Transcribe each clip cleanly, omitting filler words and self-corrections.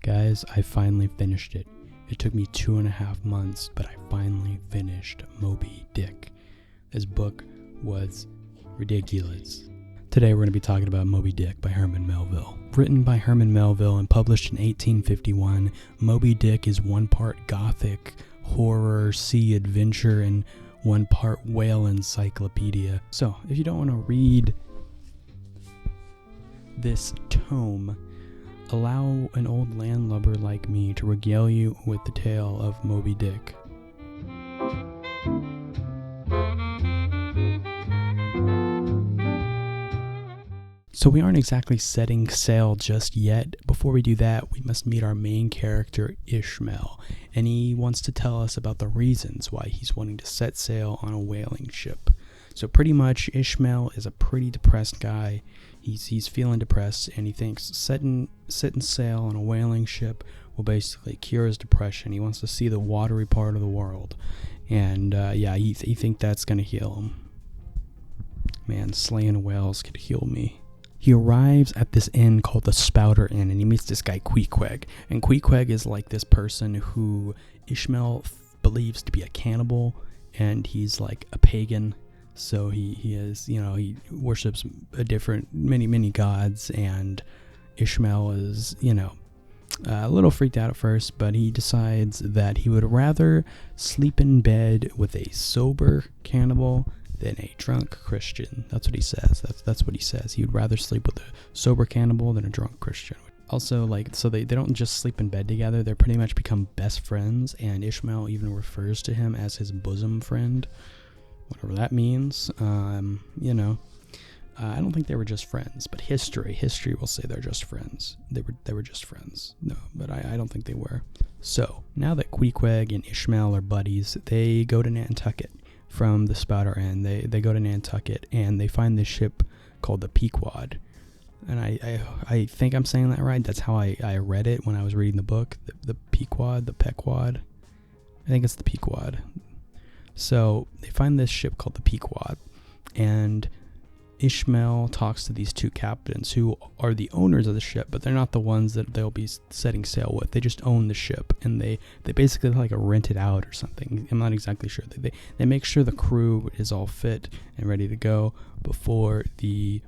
Guys, I finally finished it. It took me 2.5 months, but I finally finished Moby Dick. This book was ridiculous. Today we're going to be talking about Moby Dick by Herman Melville. Written by Herman Melville and published in 1851, Moby Dick is one part gothic, horror, sea adventure, and one part whale encyclopedia. So, if you don't want to read this tome, allow an old landlubber like me to regale you with the tale of Moby Dick. So we aren't exactly setting sail just yet. Before we do that, we must meet our main character, Ishmael, and he wants to tell us about the reasons why he's wanting to set sail on a whaling ship. So pretty much, Ishmael is a pretty depressed guy. He's feeling depressed, and he thinks setting sail on a whaling ship will basically cure his depression. He wants to see the watery part of the world, and he thinks that's gonna heal him. Man, slaying whales could heal me. He arrives at this inn called the Spouter Inn, and he meets this guy Pequod. And Pequod is like this person who Ishmael believes to be a cannibal, and he's like a pagan. So he is, he worships many gods, and Ishmael is, a little freaked out at first, but he decides that he would rather sleep in bed with a sober cannibal than a drunk Christian. That's what he says. That's what he says. He would rather sleep with a sober cannibal than a drunk Christian. Also, so they don't just sleep in bed together, they pretty much become best friends, and Ishmael even refers to him as his bosom friend. Whatever that means. I don't think they were just friends, but history will say they're just friends. They were just friends. No, but I don't think they were. So, now that Pequod and Ishmael are buddies, they go to Nantucket from the Spouter Inn. They go to Nantucket, and they find this ship called the Pequod. And I think I'm saying that right. That's how I read it when I was reading the book. The Pequod. I think it's the Pequod. So they find this ship called the Pequod, and Ishmael talks to these two captains who are the owners of the ship, but they're not the ones that they'll be setting sail with. They just own the ship, and they basically rent it out or something. I'm not exactly sure. They make sure the crew is all fit and ready to go before the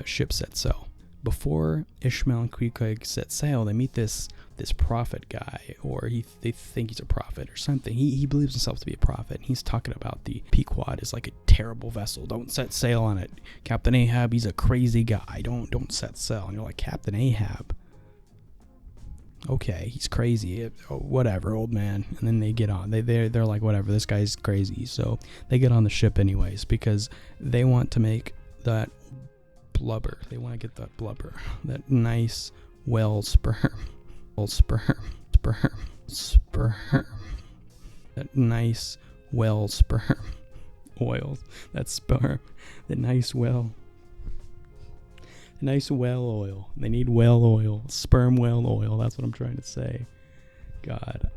ship sets sail. Before Ishmael and Pequod set sail, they meet this prophet guy, or they think he's a prophet or something. He believes himself to be a prophet, and he's talking about the Pequod is like a terrible vessel. Don't set sail on it. Captain Ahab, he's a crazy guy. Don't set sail. And you're like, Captain Ahab? Okay, he's crazy. Whatever, old man. And then they get on. They're like, whatever, this guy's crazy. So they get on the ship anyways, because they want to make that blubber. They want to get that blubber. That nice whale sperm. Sperm. That nice whale sperm. Oil. That sperm. That nice whale. Nice whale oil. They need whale oil. Sperm whale oil. That's what I'm trying to say. God.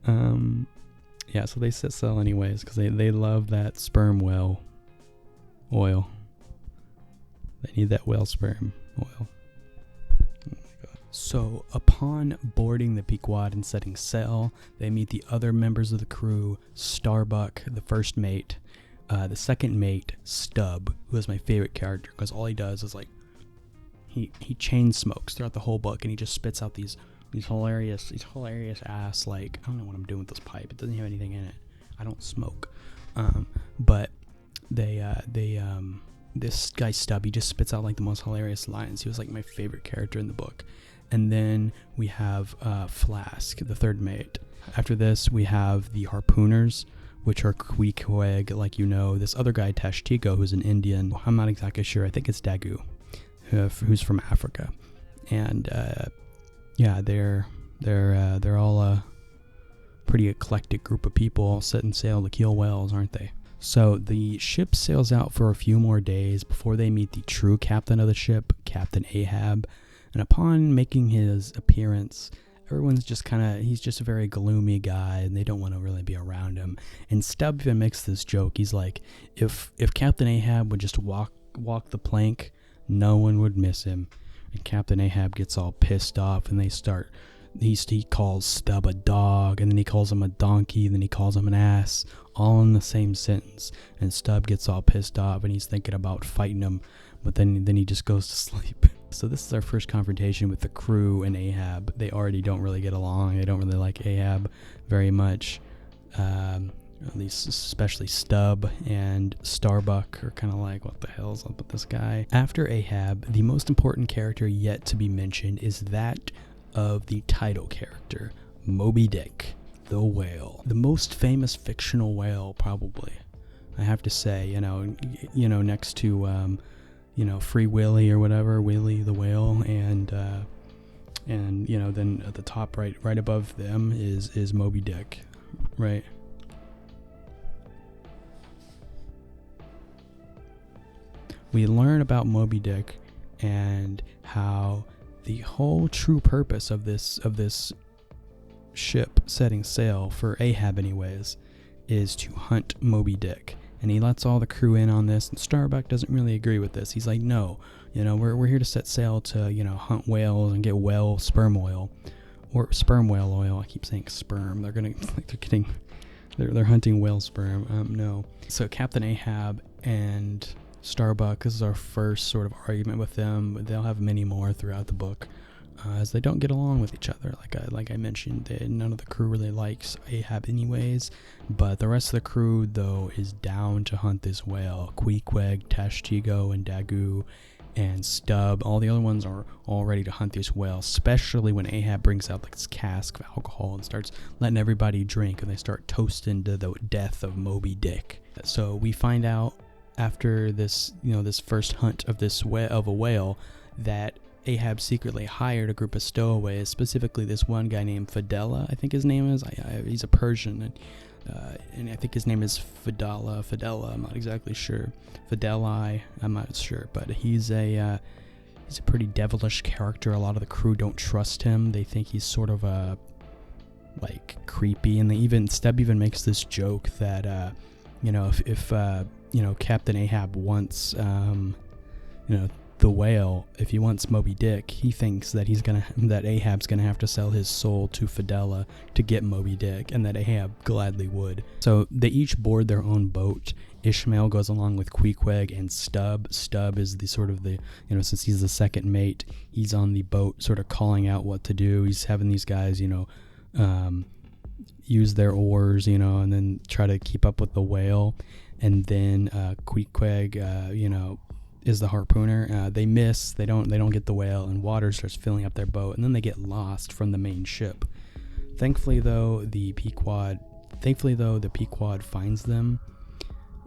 So they set sail anyways because they love that sperm whale oil. They need that whale sperm oil. So, upon boarding the Pequod and setting sail, they meet the other members of the crew, Starbuck, the first mate, the second mate, Stubb, who is my favorite character, because all he does is, he chain smokes throughout the whole book, and he just spits out these hilarious ass, I don't know what I'm doing with this pipe, it doesn't have anything in it, I don't smoke, but this guy Stubb, he just spits out, the most hilarious lines. He was, my favorite character in the book. And then we have Flask, the third mate. After this, we have the harpooners, which are Pequod, this other guy, Tashtiko, who's an Indian. I'm not exactly sure. I think it's Dagu, who's from Africa. And, they're all a pretty eclectic group of people all setting sail to kill whales, aren't they? So the ship sails out for a few more days before they meet the true captain of the ship, Captain Ahab. And upon making his appearance, everyone's just he's just a very gloomy guy, and they don't want to really be around him. And Stubb even makes this joke. He's like, if Captain Ahab would just walk the plank, no one would miss him. And Captain Ahab gets all pissed off, and he calls Stubb a dog, and then he calls him a donkey, and then he calls him an ass, all in the same sentence. And Stubb gets all pissed off, and he's thinking about fighting him, but then he just goes to sleep. So this is our first confrontation with the crew and Ahab. They already don't really get along. They don't really like Ahab very much. At least especially Stubb and Starbuck are kind of like, what the hell's up with this guy? After Ahab, the most important character yet to be mentioned is that of the title character, Moby Dick, the whale. The most famous fictional whale, probably, I have to say, next to, Free Willy or whatever, Willy the whale, and then at the top right above them is Moby Dick, right? We learn about Moby Dick and how the whole true purpose of this ship setting sail, for Ahab anyways, is to hunt Moby Dick. And he lets all the crew in on this, and Starbuck doesn't really agree with this. He's like, no, we're here to set sail to, hunt whales and get sperm oil, or sperm whale oil. I keep saying sperm. They're hunting whale sperm. No. So Captain Ahab and Starbuck, this is our first sort of argument with them, but they'll have many more throughout the book, as they don't get along with each other. Like I mentioned, none of the crew really likes Ahab anyways, but the rest of the crew, though, is down to hunt this whale. Queequeg, Tashtigo, and Dagu, and Stubb, all the other ones are all ready to hunt this whale, especially when Ahab brings out this cask of alcohol and starts letting everybody drink, and they start toasting to the death of Moby Dick. So we find out after this, this first hunt of a whale, that Ahab secretly hired a group of stowaways, specifically this one guy named Fidela, I think his name is. He's a Persian, and I think his name is Fidela, I'm not exactly sure. Fideli, I'm not sure, but he's a pretty devilish character. A lot of the crew don't trust him. They think he's sort of creepy, and Stubb even makes this joke that if Captain Ahab wants the whale, if he wants Moby Dick, he thinks that Ahab's gonna have to sell his soul to Fidela to get Moby Dick, and that Ahab gladly would. So they each board their own boat. Ishmael goes along with Queequeg and Stubb. Stubb is since he's the second mate, he's on the boat sort of calling out what to do. He's having these guys, use their oars, and then try to keep up with the whale. And then Queequeg, is the harpooner. They miss. They don't get the whale, and water starts filling up their boat, and then they get lost from the main ship. Thankfully, though, the Pequod finds them,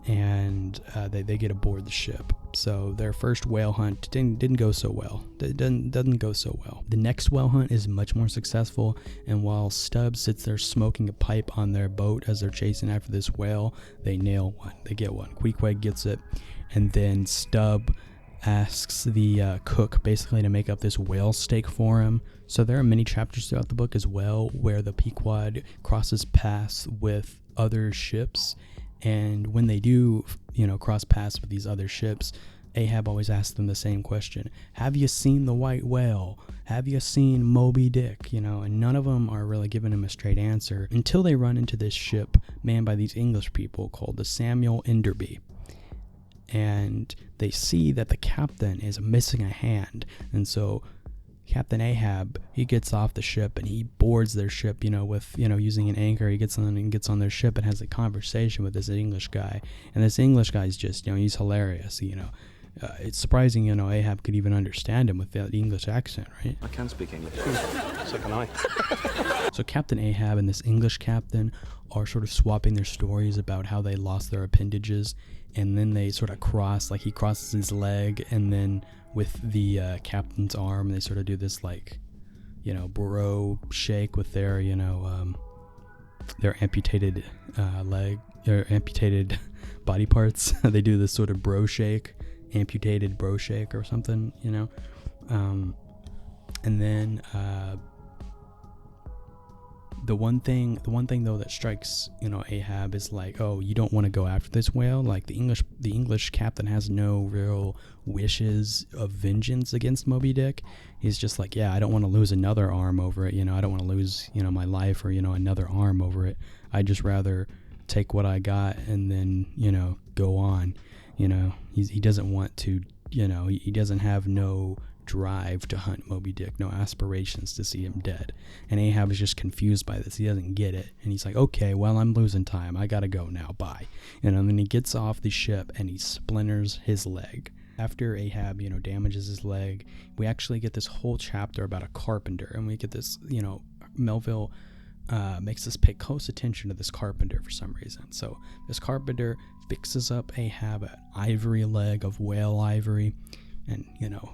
and they get aboard the ship. So their first whale hunt didn't go so well. It doesn't go so well. The next whale hunt is much more successful, and while Stubb sits there smoking a pipe on their boat as they're chasing after this whale, they nail one. They get one. Queequeg gets it, and then Stubb asks the cook basically to make up this whale steak for him. So there are many chapters throughout the book as well where the Pequod crosses paths with other ships. And when they do, cross paths with these other ships, Ahab always asks them the same question. Have you seen the white whale? Have you seen Moby Dick? And none of them are really giving him a straight answer until they run into this ship manned by these English people called the Samuel Enderby. And they see that the captain is missing a hand. And so Captain Ahab, he gets off the ship and he boards their ship, with, using an anchor. He gets on their ship and has a conversation with this English guy. And this English guy's just, he's hilarious, It's surprising, Ahab could even understand him with that English accent, right? I can speak English. So can I. So Captain Ahab and this English captain are sort of swapping their stories about how they lost their appendages. And then they sort of cross, he crosses his leg, and then with the captain's arm, they sort of do this bro shake with their amputated leg, or amputated body parts. They do this sort of bro shake, amputated bro shake or something, and then the one thing though that strikes, Ahab is like, oh, you don't want to go after this whale. Like the English captain has no real wishes of vengeance against Moby Dick. He's just like, yeah, I don't want to lose another arm over it. I don't want to lose, my life or, another arm over it. I'd just rather take what I got and then, go on. He doesn't want to, he doesn't have no drive to hunt Moby Dick, no aspirations to see him dead. And Ahab is just confused by this. He doesn't get it. And he's like, okay, well, I'm losing time. I gotta go now. Bye. And then he gets off the ship and he splinters his leg. After Ahab, damages his leg, we actually get this whole chapter about a carpenter. And we get this, Melville makes us pay close attention to this carpenter for some reason. So this carpenter fixes up Ahab an ivory leg of whale ivory and,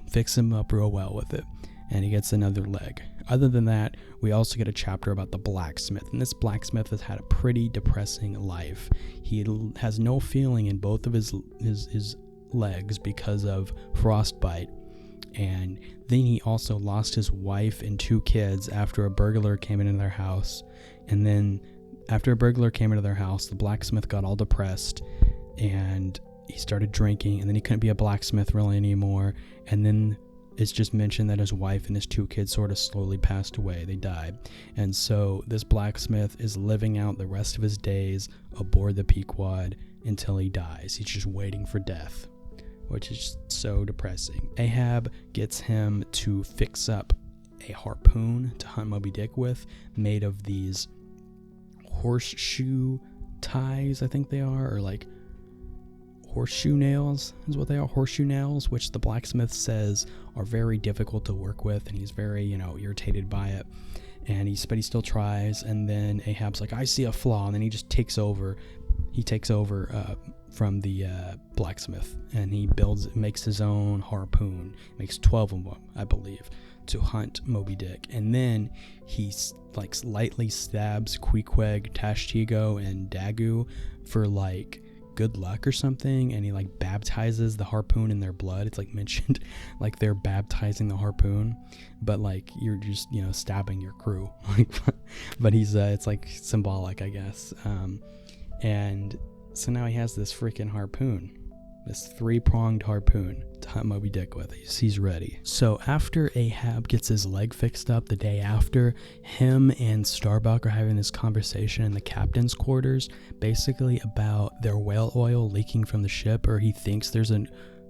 fix him up real well with it. And he gets another leg. Other than that, we also get a chapter about the blacksmith. And this blacksmith has had a pretty depressing life. He has no feeling in both of his legs because of frostbite. And then he also lost his wife and 2 kids after a burglar came into their house. And then after a burglar came into their house, the blacksmith got all depressed and he started drinking, and then he couldn't be a blacksmith really anymore. And then it's just mentioned that his wife and his 2 kids sort of slowly passed away. They died. And so this blacksmith is living out the rest of his days aboard the Pequod until he dies. He's just waiting for death, which is so depressing. Ahab gets him to fix up a harpoon to hunt Moby Dick with, made of these horseshoe ties, I think they are, or like horseshoe nails is what they are. Horseshoe nails, which the blacksmith says are very difficult to work with, and he's very, irritated by it. And he still tries. And then Ahab's like, I see a flaw, and then he just takes over. He takes over from the blacksmith, and he makes his own harpoon. Makes 12 of them, I believe, to hunt Moby Dick. And then he lightly stabs Queequeg, Tashtigo, and Dagu for good luck or something, and he baptizes the harpoon in their blood. It's mentioned like they're baptizing the harpoon, but you're just stabbing your crew. But he's it's symbolic, I guess. And so now he has this freaking harpoon, this 3-pronged harpoon to hunt Moby Dick with. He's ready. So after Ahab gets his leg fixed up the day after, him and Starbuck are having this conversation in the captain's quarters, basically about their whale oil leaking from the ship, or he thinks there's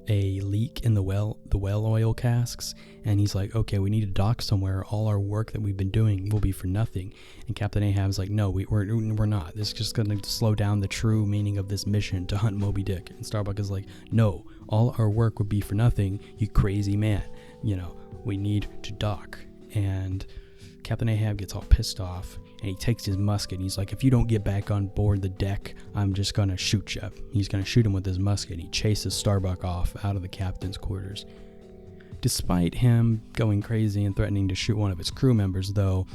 a leak in the whale oil casks, and he's like, okay, we need to dock somewhere. All our work that we've been doing will be for nothing. And Captain Ahab's like, no, we're not. This is just going to slow down the true meaning of this mission to hunt Moby Dick. And Starbuck is like, no, all our work would be for nothing, you crazy man. We need to dock. And Captain Ahab gets all pissed off, and he takes his musket, and he's like, if you don't get back on board the deck, I'm just going to shoot you. He's going to shoot him with his musket, and he chases Starbuck off out of the captain's quarters. Despite him going crazy and threatening to shoot one of his crew members, though,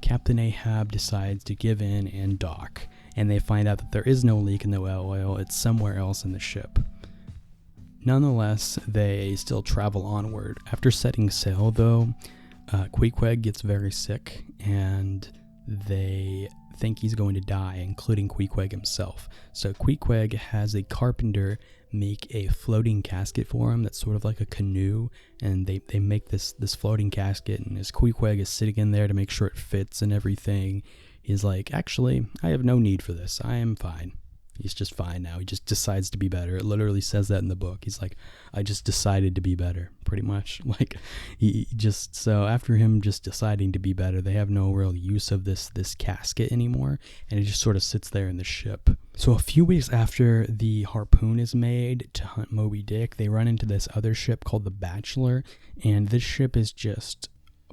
Captain Ahab decides to give in and dock, and they find out that there is no leak in the whale oil. It's somewhere else in the ship. Nonetheless, they still travel onward. After setting sail, though, Queequeg gets very sick, and they think he's going to die, including Queequeg himself. So Queequeg has a carpenter make a floating casket for him that's sort of like a canoe, and they make this floating casket, and as Queequeg is sitting in there to make sure it fits and everything, he's like, actually, I have no need for this. I am fine. He's just fine now. He just decides to be better. It literally says that in the book. He's like, I just decided to be better, pretty much. So after him just deciding to be better, they have no real use of this casket anymore, and it just sort of sits there in the ship. So a few weeks after the harpoon is made to hunt Moby Dick, they run into this other ship called the Bachelor, and this ship is just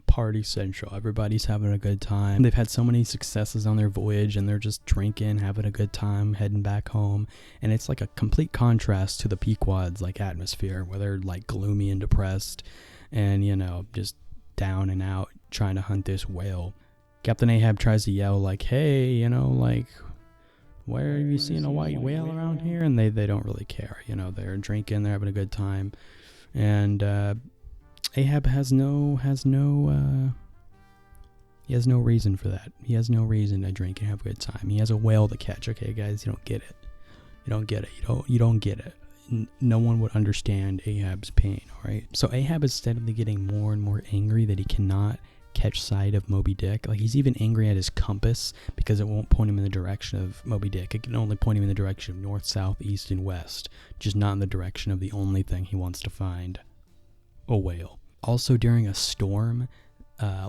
party central. Everybody's having a good time. They've had so many successes on their voyage, and they're just drinking, having a good time, heading back home. And it's like a complete contrast to the Pequod's atmosphere, where they're gloomy and depressed and just down and out trying to hunt this whale. Captain Ahab tries to yell hey, where have you seen a white whale around here? And they don't really care. They're drinking, they're having a good time. And Ahab has no He has no reason for that. He has no reason to drink and have a good time. He has a whale to catch. Okay, guys, you don't get it. You don't get it. You don't get it. No one would understand Ahab's pain, all right? So Ahab is steadily getting more and more angry that he cannot catch sight of Moby Dick. Like, he's even angry at his compass because it won't point him in the direction of Moby Dick. It can only point him in the direction of north, south, east, and west, just not in the direction of the only thing he wants to find, a whale. Also, during a storm,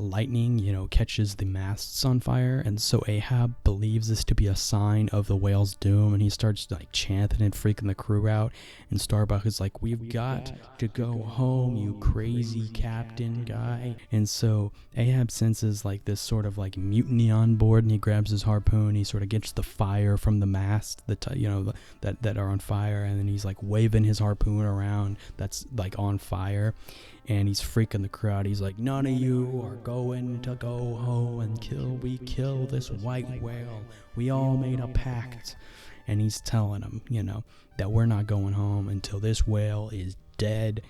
lightning, catches the masts on fire, and so Ahab believes this to be a sign of the whale's doom, and he starts chanting and freaking the crew out. And Starbuck is like, "We've got to go home, you crazy captain guy." And so Ahab senses this sort of mutiny on board, and he grabs his harpoon. He sort of gets the fire from the mast, that are on fire, and then he's waving his harpoon around that's on fire. And he's freaking the crew out. He's like, "None of you are going to go home until we kill this white whale. We all made a pact." And he's telling them, that we're not going home until this whale is dead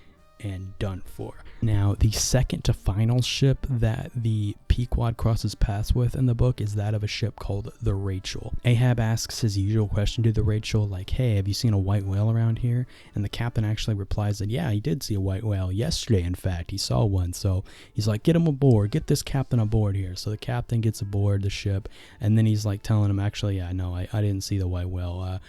and done for. Now, the second to final ship that the Pequod crosses paths with in the book is that of a ship called the Rachel. Ahab asks his usual question to the Rachel, "Hey, have you seen a white whale around here?" And the captain actually replies that, "Yeah, he did see a white whale yesterday. In fact, he saw one." So he's like, "Get him aboard. Get this captain aboard here." So the captain gets aboard the ship, and then he's telling him, "Actually, yeah, no, I didn't see the white whale.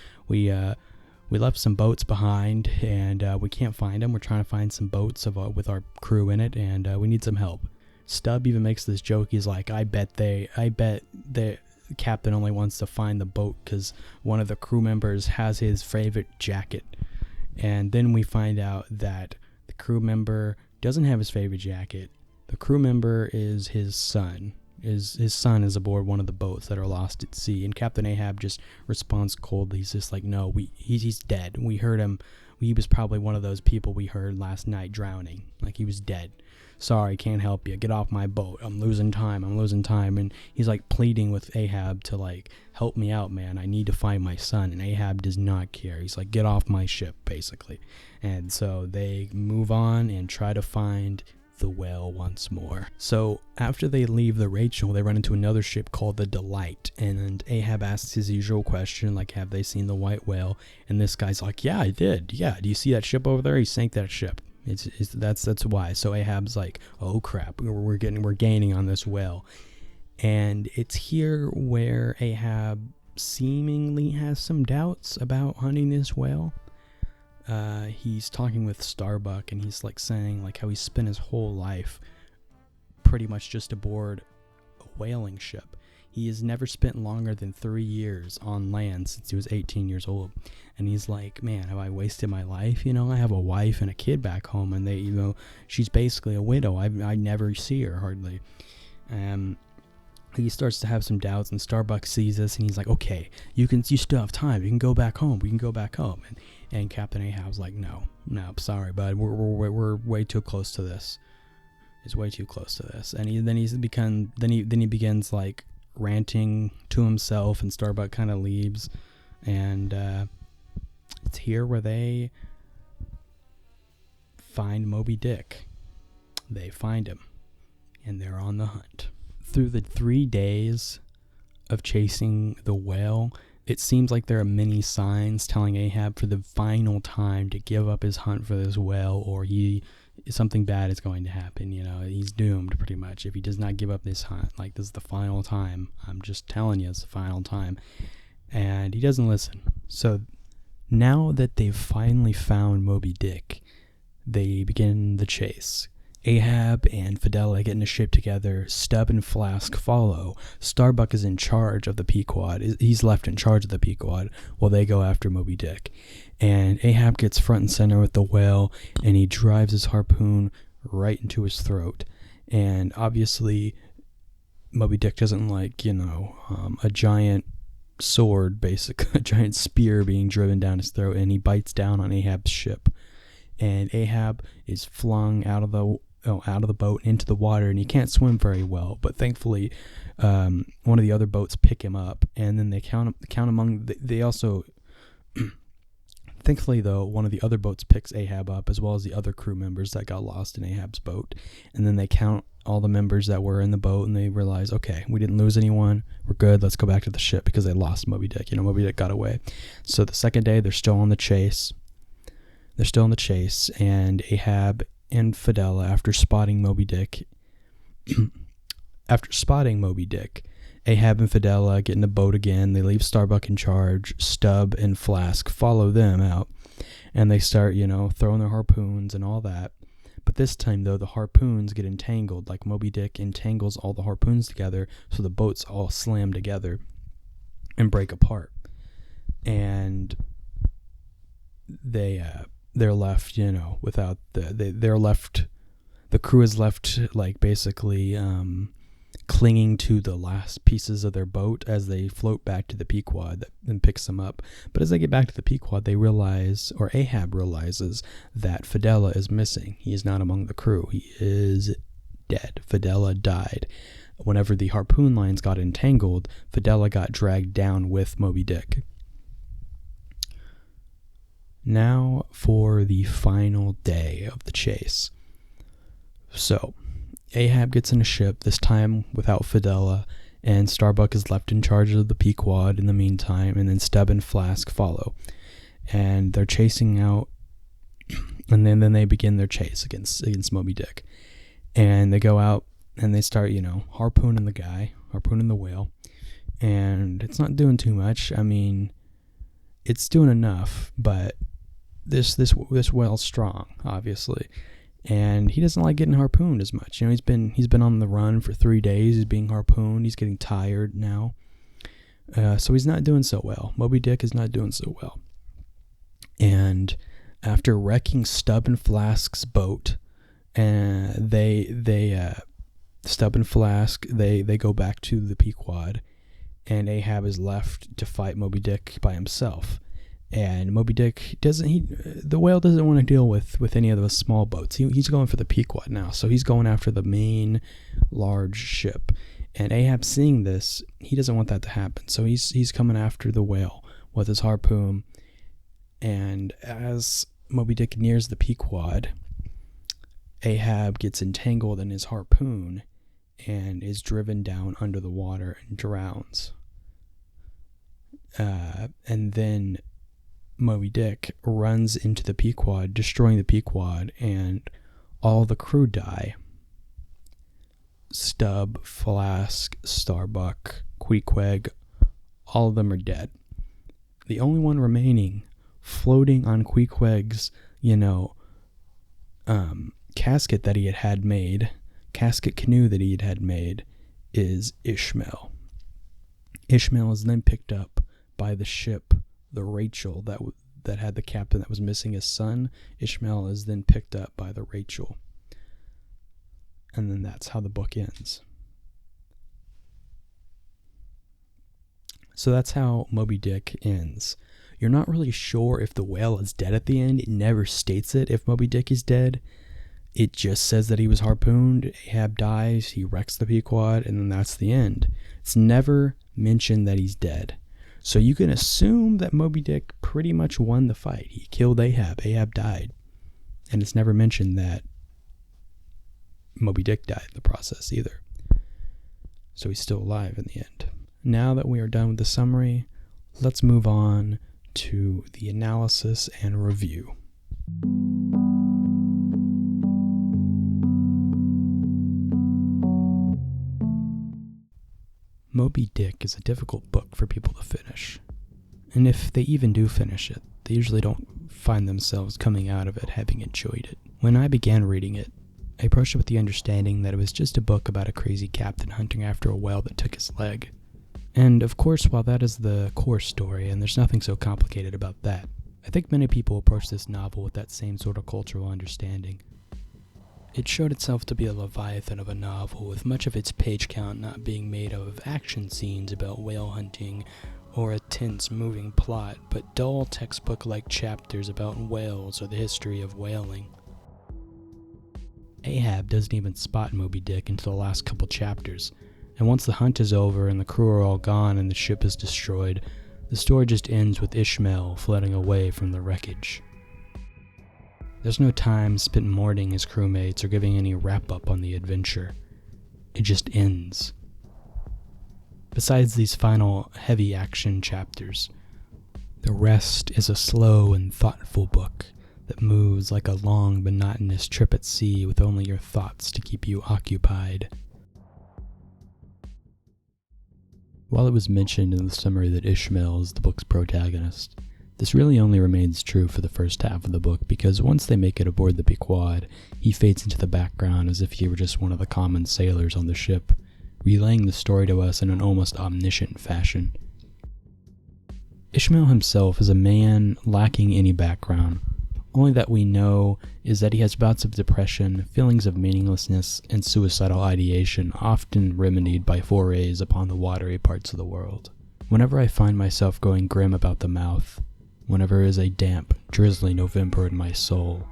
We left some boats behind, and we can't find them. We're trying to find some boats with our crew in it, and we need some help." Stubb even makes this joke. He's like, I bet the captain only wants to find the boat because one of the crew members has his favorite jacket." And then we find out that the crew member doesn't have his favorite jacket. The crew member is his son. His son is aboard one of the boats that are lost at sea, and Captain Ahab just responds coldly. He's just like, "No, he's dead. We heard him. He was probably one of those people we heard last night drowning. He was dead. Sorry, can't help you. Get off my boat. I'm losing time. And he's pleading with Ahab to help me out, man. I need to find my son. And Ahab does not care. He's like, "Get off my ship," basically. And so they move on and try to find the whale once more. So after they leave the Rachel, they run into another ship called the Delight, and Ahab asks his usual question, have they seen the white whale? And this guy's like, "Yeah, I did. Yeah, do you see that ship over there? He sank that ship. That's why." So Ahab's like, "Oh crap, we're gaining on this whale." And it's here where Ahab seemingly has some doubts about hunting this whale. He's talking with Starbuck, and he's saying how he spent his whole life pretty much just aboard a whaling ship. He has never spent longer than 3 years on land since he was 18 years old. And he's like, "Man, have I wasted my life? I have a wife and a kid back home, and she's basically a widow. I never see her hardly." He starts to have some doubts, and Starbuck sees this, and he's like, "Okay, you still have time. You can go back home. We can go back home." And Captain Ahab's like, "No, sorry, bud. We're way too close to this. It's way too close to this." And he begins ranting to himself, and Starbuck kind of leaves, and it's here where they find Moby Dick. They find him, and they're on the hunt. Through the 3 days of chasing the whale, it seems like there are many signs telling Ahab for the final time to give up his hunt for this whale, or something bad is going to happen. He's doomed pretty much if he does not give up this hunt. This is the final time. I'm just telling you, it's the final time. And he doesn't listen. So now that they've finally found Moby Dick, they begin the chase. Ahab and Fidela get in a ship together. Stubb and Flask follow. Starbuck is in charge of the Pequod. He's left in charge of the Pequod while they go after Moby Dick. And Ahab gets front and center with the whale, and he drives his harpoon right into his throat. And obviously, Moby Dick doesn't like, a giant sword, basically, a giant spear being driven down his throat, and he bites down on Ahab's ship. And Ahab is flung out of the boat into the water, and he can't swim very well, but thankfully one of the other boats pick him up, and then they count among they also Thankfully, though, one of the other boats picks Ahab up, as well as the other crew members that got lost in Ahab's boat. And then they count all the members that were in the boat, and they realize, okay, we didn't lose anyone. We're good. Let's go back to the ship, because they lost Moby Dick. Moby Dick got away. So the second day, they're still on the chase. And Ahab and Fidela, after spotting Moby Dick, Ahab and Fidela get in the boat again. They leave Starbuck in charge. Stubb and Flask follow them out. And they start, throwing their harpoons and all that. But this time, though, the harpoons get entangled. Like Moby Dick entangles all the harpoons together, so the boats all slam together and break apart. And they're left, without they're left. The crew is left, like, basically clinging to the last pieces of their boat as they float back to the Pequod that then picks them up. But as they get back to the Pequod, they realize, or Ahab realizes, that Fidela is missing. He is not among the crew. He is dead. Fidela died. Whenever the harpoon lines got entangled, Fidela got dragged down with Moby Dick. Now for the final day of the chase. So, Ahab gets in a ship, this time without Fidela, and Starbuck is left in charge of the Pequod in the meantime, and then Stubb and Flask follow. And they're chasing out, and then they begin their chase against Moby Dick. And they go out, and they start, harpooning the whale, and it's not doing too much. I mean, it's doing enough, but this whale's strong, obviously. And he doesn't like getting harpooned as much. He's been on the run for 3 days. He's being harpooned. He's getting tired now. So he's not doing so well. Moby Dick is not doing so well. And after wrecking Stubb and Flask's boat, Stubb and Flask, they go back to the Pequod, and Ahab is left to fight Moby Dick by himself. And Moby Dick the whale doesn't want to deal with any of those small boats. He's going for the Pequod now. So he's going after the main large ship. And Ahab, seeing this, he doesn't want that to happen. So he's coming after the whale with his harpoon. And as Moby Dick nears the Pequod, Ahab gets entangled in his harpoon and is driven down under the water and drowns. And then Moby Dick runs into the Pequod, destroying the Pequod, and all the crew die. Stubb, Flask, Starbuck, Queequeg, all of them are dead. The only one remaining, floating on Queequeg's, casket that he had made, casket canoe that he had made, is Ishmael. Ishmael is then picked up by the ship, the Rachel, that had the captain that was missing his son. Ishmael is then picked up by the Rachel. And then that's how the book ends. So that's how Moby Dick ends. You're not really sure if the whale is dead at the end. It never states it if Moby Dick is dead. It just says that he was harpooned, Ahab dies, he wrecks the Pequod, and then that's the end. It's never mentioned that he's dead. So you can assume that Moby Dick pretty much won the fight. He killed Ahab. Ahab died. And it's never mentioned that Moby Dick died in the process either. So he's still alive in the end. Now that we are done with the summary, let's move on to the analysis and review. Moby Dick is a difficult book for people to finish. And if they even do finish it, they usually don't find themselves coming out of it having enjoyed it. When I began reading it, I approached it with the understanding that it was just a book about a crazy captain hunting after a whale that took his leg. And of course, while that is the core story, and there's nothing so complicated about that, I think many people approach this novel with that same sort of cultural understanding. It showed itself to be a leviathan of a novel, with much of its page count not being made of action scenes about whale hunting or a tense, moving plot, but dull textbook-like chapters about whales or the history of whaling. Ahab doesn't even spot Moby Dick until the last couple chapters, and once the hunt is over and the crew are all gone and the ship is destroyed, The story just ends with Ishmael floating away from the wreckage. There's no time spent mourning his crewmates or giving any wrap-up on the adventure. It just ends. Besides these final heavy action chapters, the rest is a slow and thoughtful book that moves like a long, monotonous trip at sea with only your thoughts to keep you occupied. While it was mentioned in the summary that Ishmael is the book's protagonist, this really only remains true for the first half of the book, because once they make it aboard the Pequod, he fades into the background as if he were just one of the common sailors on the ship, relaying the story to us in an almost omniscient fashion. Ishmael himself is a man lacking any background. Only that we know is that he has bouts of depression, feelings of meaninglessness, and suicidal ideation, often remedied by forays upon the watery parts of the world. Whenever I find myself going grim about the mouth, whenever there is a damp, drizzly November in my soul,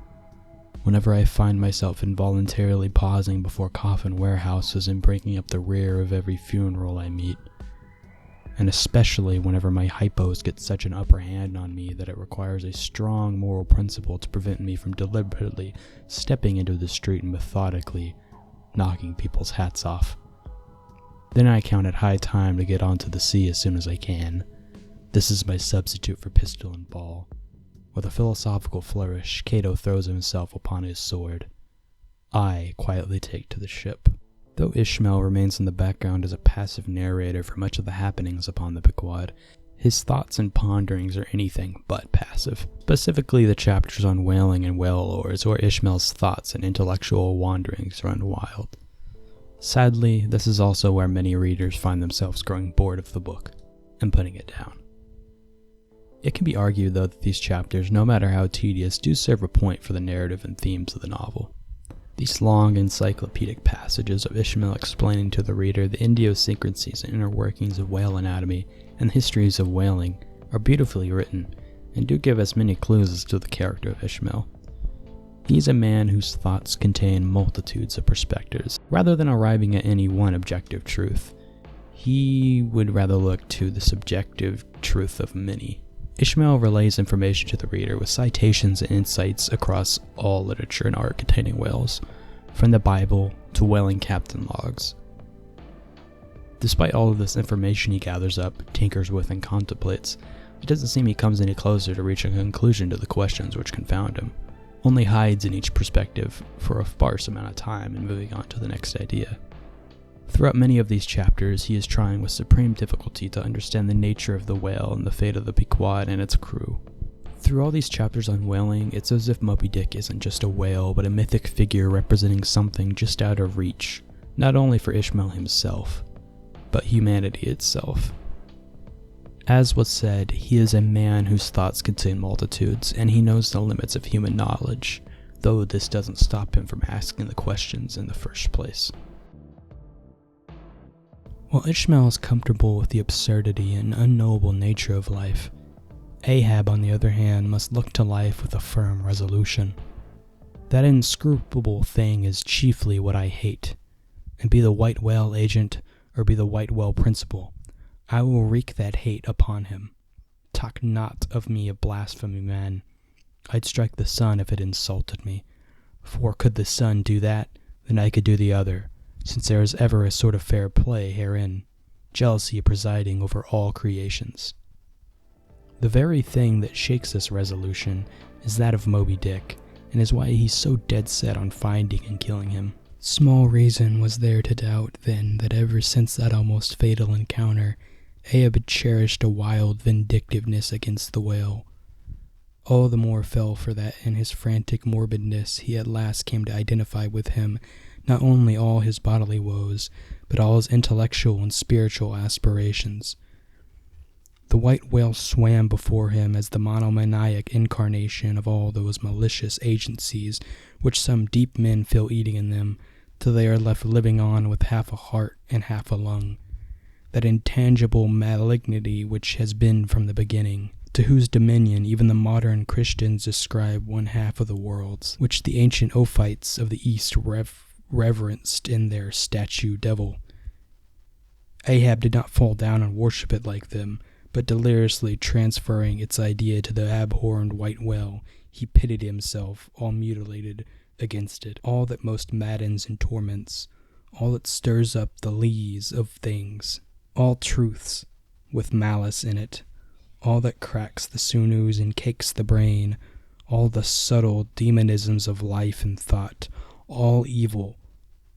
whenever I find myself involuntarily pausing before coffin warehouses and breaking up the rear of every funeral I meet, and especially whenever my hypos get such an upper hand on me that it requires a strong moral principle to prevent me from deliberately stepping into the street and methodically knocking people's hats off. Then I count it high time to get onto the sea as soon as I can. This is my substitute for pistol and ball. With a philosophical flourish, Cato throws himself upon his sword. I quietly take to the ship. Though Ishmael remains in the background as a passive narrator for much of the happenings upon the Pequod, his thoughts and ponderings are anything but passive, specifically the chapters on whaling and whale lores, where Ishmael's thoughts and intellectual wanderings run wild. Sadly, this is also where many readers find themselves growing bored of the book and putting it down. It can be argued, though, that these chapters, no matter how tedious, do serve a point for the narrative and themes of the novel. These long encyclopedic passages of Ishmael explaining to the reader the idiosyncrasies and inner workings of whale anatomy and the histories of whaling are beautifully written and do give us many clues as to the character of Ishmael. He is a man whose thoughts contain multitudes of perspectives. Rather than arriving at any one objective truth, he would rather look to the subjective truth of many. Ishmael relays information to the reader with citations and insights across all literature and art containing whales, from the Bible to whaling captain logs. Despite all of this information he gathers up, tinkers with, and contemplates, it doesn't seem he comes any closer to reaching a conclusion to the questions which confound him, only hides in each perspective for a sparse amount of time and moving on to the next idea. Throughout many of these chapters, he is trying with supreme difficulty to understand the nature of the whale and the fate of the Pequod and its crew. Through all these chapters on whaling, it's as if Moby Dick isn't just a whale, but a mythic figure representing something just out of reach, not only for Ishmael himself, but humanity itself. As was said, he is a man whose thoughts contain multitudes, and he knows the limits of human knowledge, though this doesn't stop him from asking the questions in the first place. While Ishmael is comfortable with the absurdity and unknowable nature of life, Ahab, on the other hand, must look to life with a firm resolution. That inscrutable thing is chiefly what I hate, and be the white whale agent or be the white whale principal, I will wreak that hate upon him. Talk not of me a blasphemy, man. I'd strike the sun if it insulted me, for could the sun do that, then I could do the other, since there is ever a sort of fair play herein, jealousy presiding over all creations. The very thing that shakes this resolution is that of Moby Dick, and is why he's so dead set on finding and killing him. Small reason was there to doubt, then, that ever since that almost fatal encounter, Ahab had cherished a wild vindictiveness against the whale. All the more fell for that in his frantic morbidness he at last came to identify with him not only all his bodily woes, but all his intellectual and spiritual aspirations. The white whale swam before him as the monomaniac incarnation of all those malicious agencies which some deep men feel eating in them, till they are left living on with half a heart and half a lung. That intangible malignity which has been from the beginning, to whose dominion even the modern Christians ascribe one half of the worlds, which the ancient Ophites of the East reverenced in their statue devil. Ahab did not fall down and worship it like them, but deliriously transferring its idea to the abhorrent white whale, he pitted himself, all mutilated, against it, all that most maddens and torments, all that stirs up the lees of things, all truths with malice in it, all that cracks the sinews and cakes the brain, all the subtle demonisms of life and thought, all evil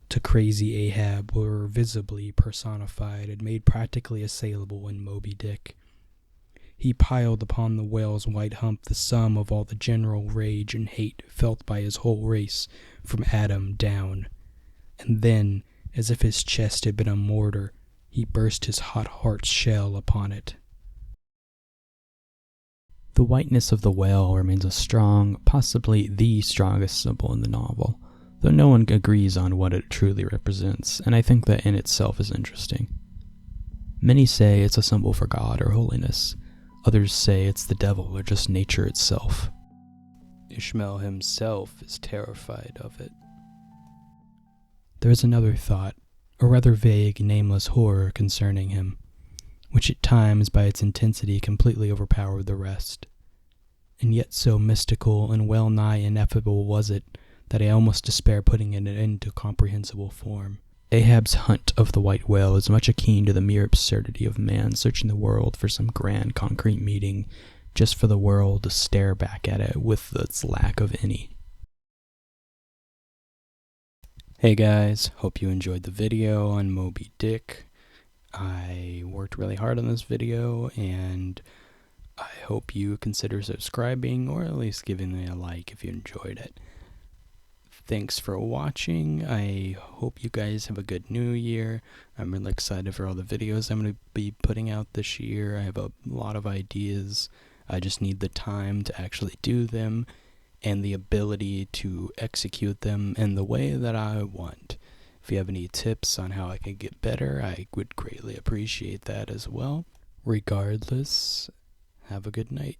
to crazy Ahab were visibly personified and made practically assailable in Moby Dick. He piled upon the whale's white hump the sum of all the general rage and hate felt by his whole race from Adam down. And then, as if his chest had been a mortar, he burst his hot heart's shell upon it. The whiteness of the whale remains a strong, possibly the strongest symbol in the novel, though no one agrees on what it truly represents, and I think that in itself is interesting. Many say it's a symbol for God or holiness. Others say it's the devil or just nature itself. Ishmael himself is terrified of it. There is another thought, or rather vague, nameless horror concerning him, which at times by its intensity completely overpowered the rest. And yet so mystical and well-nigh ineffable was it that I almost despair putting it into comprehensible form. Ahab's hunt of the white whale is much akin to the mere absurdity of man searching the world for some grand concrete meaning, just for the world to stare back at it with its lack of any. Hey guys, hope you enjoyed the video on Moby Dick. I worked really hard on this video, and I hope you consider subscribing or at least giving me a like if you enjoyed it. Thanks for watching. I hope you guys have a good new year. I'm really excited for all the videos I'm going to be putting out this year. I have a lot of ideas. I just need the time to actually do them and the ability to execute them in the way that I want. If you have any tips on how I can get better, I would greatly appreciate that as well. Regardless, have a good night.